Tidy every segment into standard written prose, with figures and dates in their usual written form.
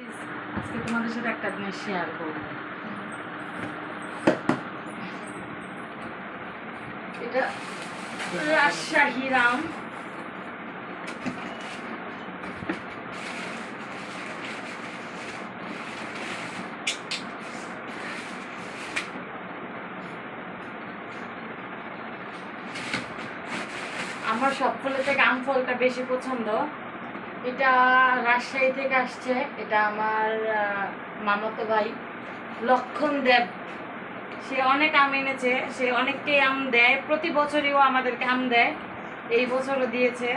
আজকে তোমাদের সাথে একটা জিনিস শেয়ার করব। এটা রাজশাহী রাম। আমার সব ফলের থেকে আম ফলটা বেশি পছন্দ। এটা রাজশাহী থেকে আসছে। এটা আমার মামাতো ভাই লক্ষণ দেব। সে অনেক আম এনেছে, সে অনেককেই আম দেয়, প্রতি বছরই ও আমাদেরকে আম দেয়। এই বছরও দিয়েছে,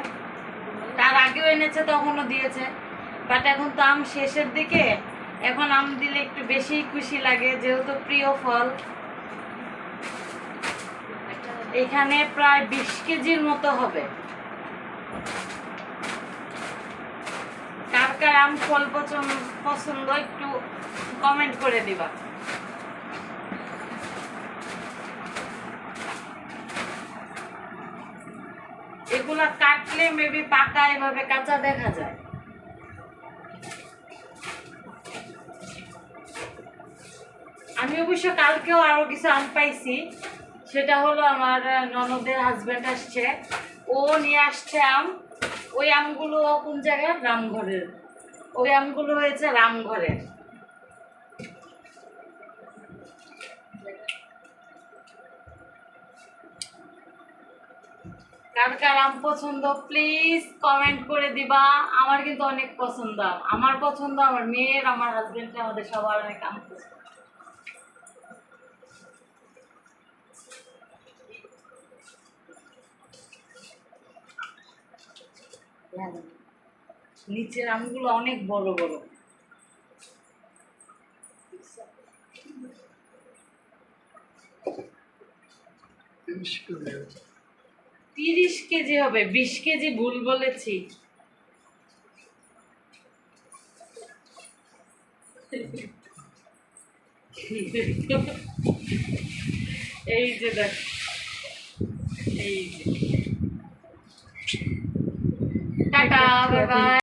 তার আগেও এনেছে, তখনও দিয়েছে। বাট এখন তো আম শেষের দিকে, এখন আম দিলে একটু বেশি খুশি লাগে, যেহেতু প্রিয় ফল। এখানে প্রায় 20 কেজির মতো হবে। কার কার আম ফল পছন্দ একটু কমেন্ট করে দিবা। এগুলা কাটলে মেবি পাকা, এভাবে কাঁচা দেখা যায়। আমি অবশ্য কালকেও আরো কিছু আম পাইছি। সেটা হলো আমার ননদের হাজবেন্ড আসছে, ও নিয়ে আসছে আম। ওই আমগুলো কোন জায়গায়? রামঘরের। ওই আমগুলো হয়েছে রামঘরের। কার কার আম পছন্দ প্লিজ কমেন্ট করে দিবা। আমার কিন্তু অনেক পছন্দ আম। আমার পছন্দ, আমার মেয়ের, আমার হাজবেন্ডের, আমাদের সবার অনেক আম পছন্দ। নিচের আমগুলো অনেক বড় বড়। 30 কেজি হবে, 20 কেজি ভুল বলেছি। এই যে দেখ, এই যে টাটা, বাই বাই।